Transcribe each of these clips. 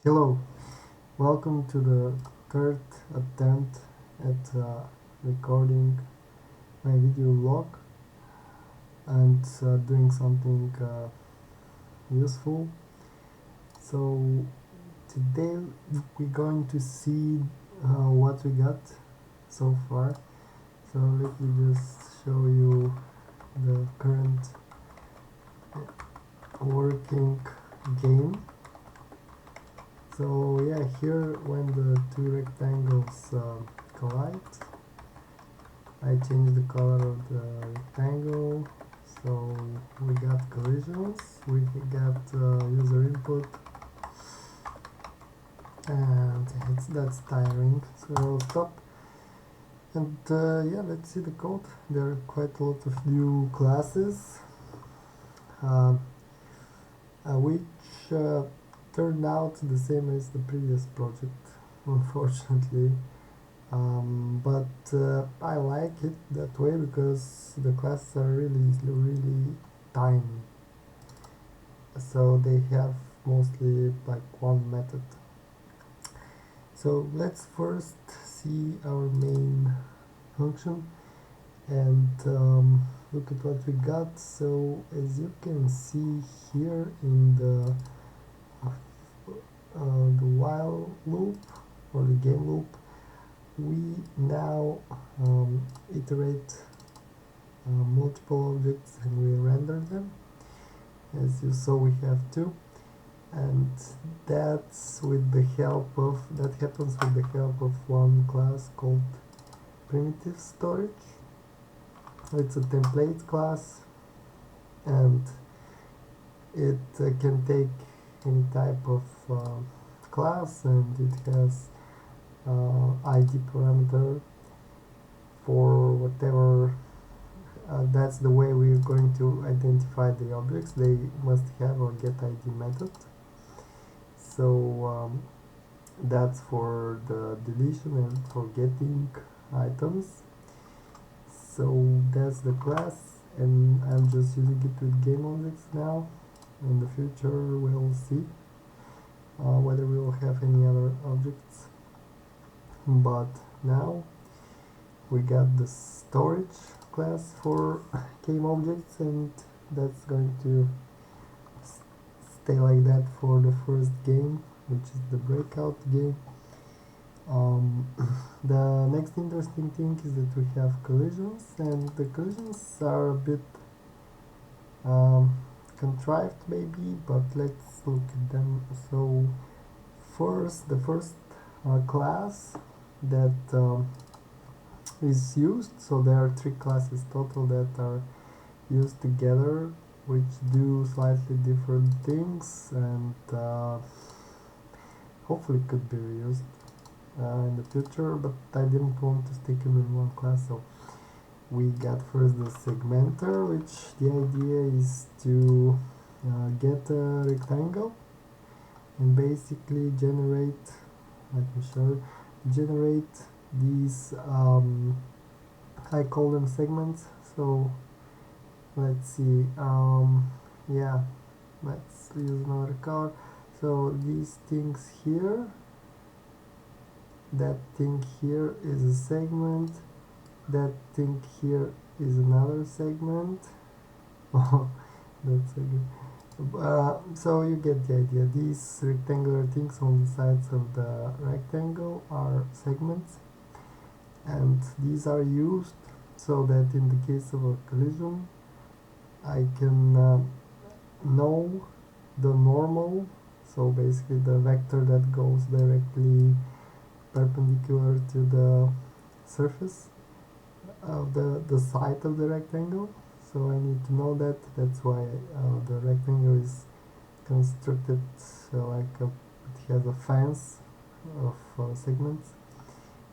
Hello, welcome to the third attempt at recording my video vlog and doing something useful. So today we're going to see what we got so far. So let me just show you the current working game. So yeah, here when the two rectangles collide, I changed the color of the rectangle, so we got collisions, we got user input, and that's tiring, so I'll stop. And yeah, let's see the code. There are quite a lot of new classes, uh, which turned out the same as the previous project, unfortunately. But I like it that way because the classes are really tiny. So they have mostly like one method. So let's first see our main function and look at what we got. So as you can see here in the while loop or the game loop, we now iterate multiple objects and we render them. As you saw, we have two, and that happens with the help of one class called primitive storage. It's a template class, and it can take any type of class, and it has ID parameter for whatever. That's the way we're going to identify the objects. They must have a getID method. So that's for the deletion and for getting items. So that's the class, and I'm just using it with game objects now. In the future we'll see whether we will have any other objects, but now we got the storage class for game objects, and that's going to stay like that for the first game, which is the breakout game. The next interesting thing is that we have collisions, and the collisions are a bit contrived maybe, but let's look at them. So the first class that is used, so there are three classes total that are used together, which do slightly different things, and hopefully could be reused in the future, but I didn't want to stick them in one class. So we got first the segmenter, which the idea is to get a rectangle and basically generate, let me show you, generate these I call them segments. So let's see, yeah, let's use another color. So these things here, that thing here is a segment, that thing here is another segment. Oh, that's a good. So you get the idea. These rectangular things on the sides of the rectangle are segments, and these are used so that in the case of a collision I can know the normal, so basically the vector that goes directly perpendicular to the surface of the side of the rectangle. So I need to know that. That's why the rectangle is constructed it has a fence of segments,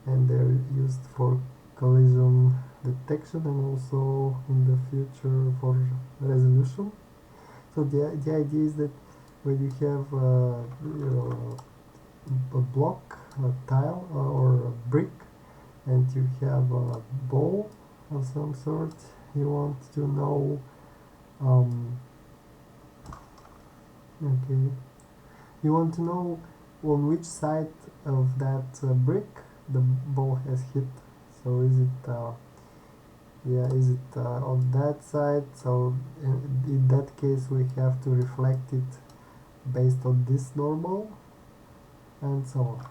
and they're used for collision detection and also in the future for resolution. So the idea is that when you have a block, a tile, or a brick, and you have a ball of some sort, you want to know okay, you want to know on which side of that brick the ball has hit. So is it is it on that side? So in that case we have to reflect it based on this normal, and so on.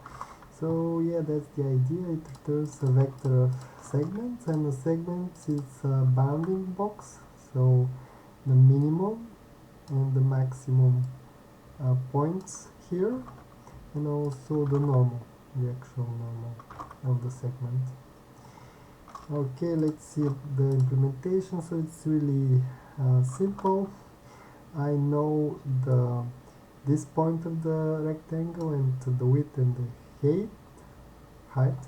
So yeah, that's the idea. It returns a vector of segments, and the segments is a bounding box. So the minimum and the maximum points here, and also the normal, the actual normal of the segment. Okay, let's see the implementation. So it's really simple. I know this point of the rectangle and the width and the height,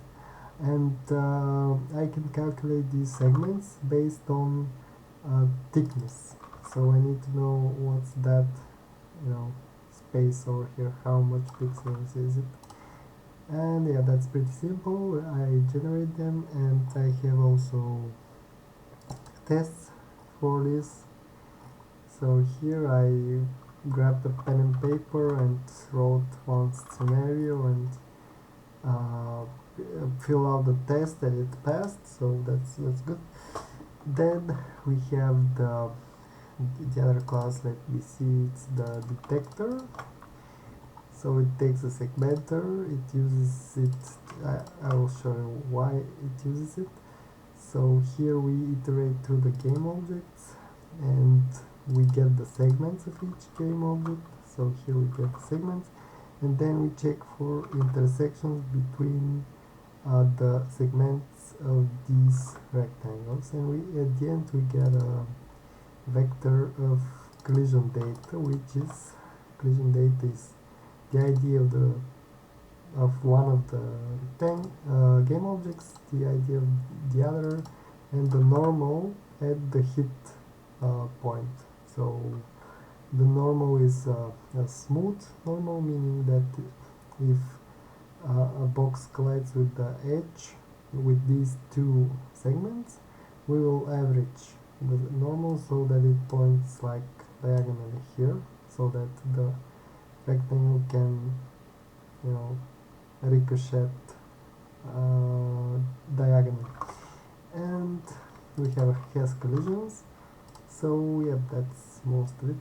and I can calculate these segments based on thickness. So I need to know what's that, space over here, how much pixels is it. And yeah, that's pretty simple. I generate them, and I have also tests for this. So here I grabbed a pen and paper and wrote one scenario and fill out the test that it passed, so that's good. Then we have the other class. Let me see, it's the detector. So it takes a segmenter, it uses it, I will show you why it uses it. So here we iterate through the game objects, and we get the segments of each game object. So here we get the segments, and then we check for intersections between the segments of these rectangles, and we at the end we get a vector of collision data, which is collision data is the idea of one of the game objects, the idea of the other, and the normal at the hit point. So the normal is a smooth normal, meaning that if a box collides with the edge with these two segments, we will average the normal so that it points like diagonally here, so that the rectangle can, ricochet diagonally. And we has collisions. So yeah, that's most of it.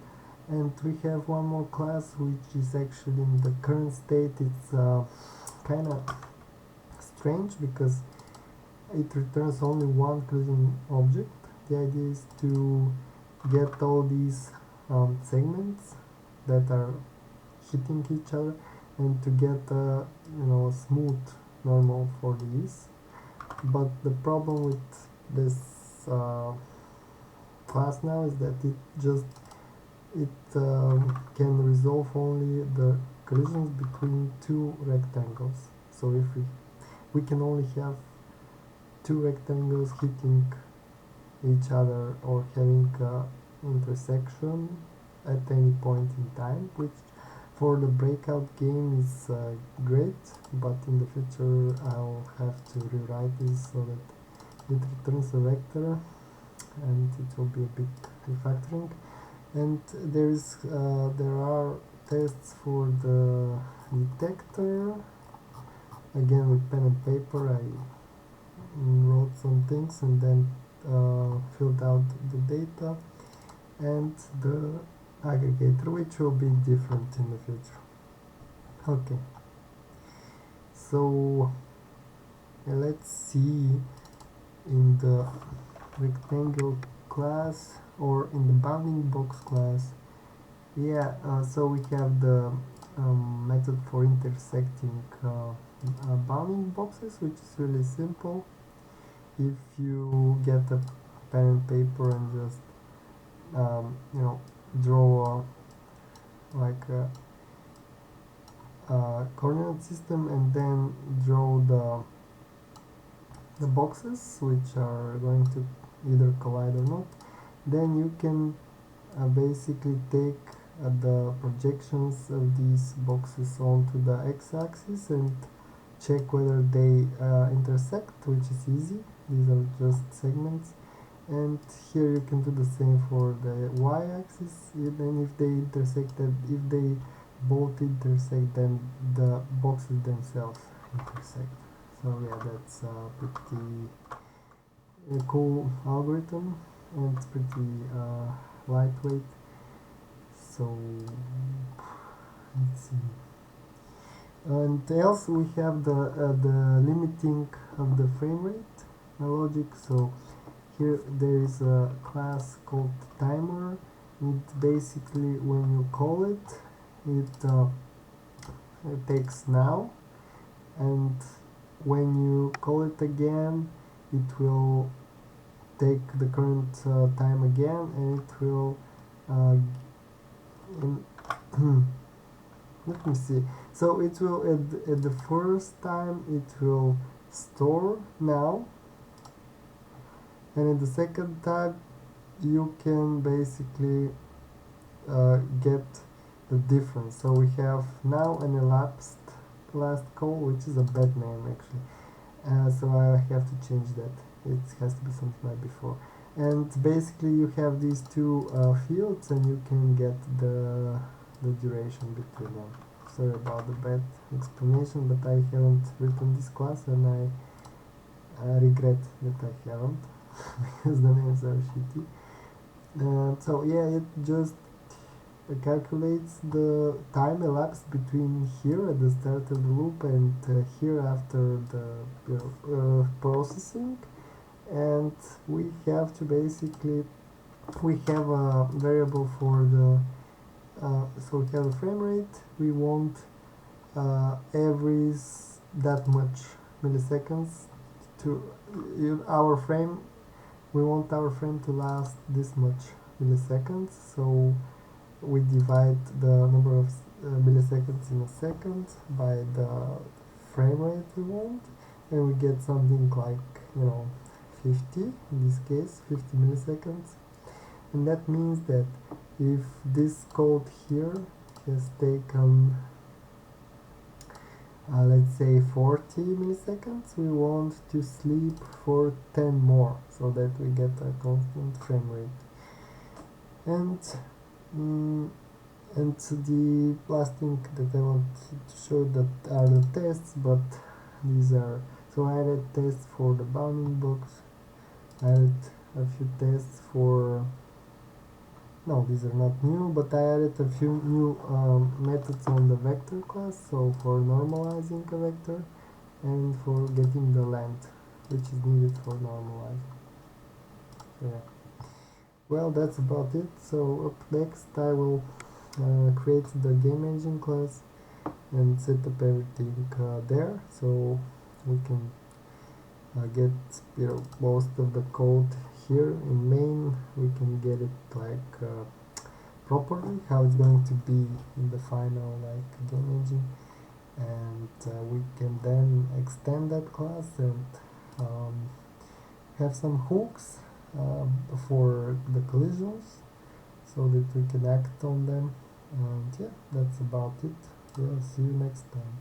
And we have one more class which is actually in the current state. It's kind of strange because it returns only one collision object. The idea is to get all these segments that are hitting each other, and to get a smooth normal for these. But the problem with this class now is that it can resolve only the collisions between two rectangles. So if we can only have two rectangles hitting each other or having intersection at any point in time, which for the breakout game is great, but in the future I'll have to rewrite this so that it returns a vector, and it will be a big refactoring. And there are tests for the detector. Again, with pen and paper, I wrote some things and then filled out the data and the aggregator, which will be different in the future. Okay, so let's see in the rectangle class, or in the bounding box class. So we have the method for intersecting bounding boxes, which is really simple. If you get a pen and paper and just draw like a coordinate system, and then draw the boxes which are going to either collide or not, then you can basically take the projections of these boxes onto the x-axis and check whether they intersect, which is easy. These are just segments. And here you can do the same for the y-axis, and if they intersected, if they both intersect, then the boxes themselves intersect. So yeah, that's a pretty cool algorithm, and it's pretty lightweight. So let's see. And else we have the limiting of the frame rate logic. So here there is a class called timer. It basically, when you call it, it takes now, and when you call it again, it will take the current time again, and it will in let me see. So it will at the first time it will store now, and at the second time you can basically get the difference. So we have now an elapsed last call, which is a bad name actually. So I have to change that. It has to be something like before. And basically you have these two fields, and you can get the duration between them. Sorry about the bad explanation, but I haven't written this class, and I regret that I haven't because the names are shitty. So yeah, it just calculates the time elapsed between here at the start of the loop and here after the processing, and we have to basically, we have a variable for the so we have the frame rate. We want every that much milliseconds to our frame. We want our frame to last this much milliseconds, so we divide the number of milliseconds in a second by the frame rate we want, and we get something like, 50, in this case 50 milliseconds. And that means that if this code here has taken let's say 40 milliseconds, we want to sleep for 10 more, so that we get a constant frame rate. And the last thing that I want to show that are the tests, but these are, so I added tests for the bounding box, I added a few tests for, no, these are not new, but I added a few new methods on the vector class, so for normalizing a vector and for getting the length which is needed for normalizing. So yeah. Well, that's about it. So up next I will create the game engine class and set up everything there, so we can get most of the code here in main. We can get it like properly how it's going to be in the final like game engine, and we can then extend that class and have some hooks for the collisions so that we can act on them. And yeah, that's about it. Yeah, see you next time.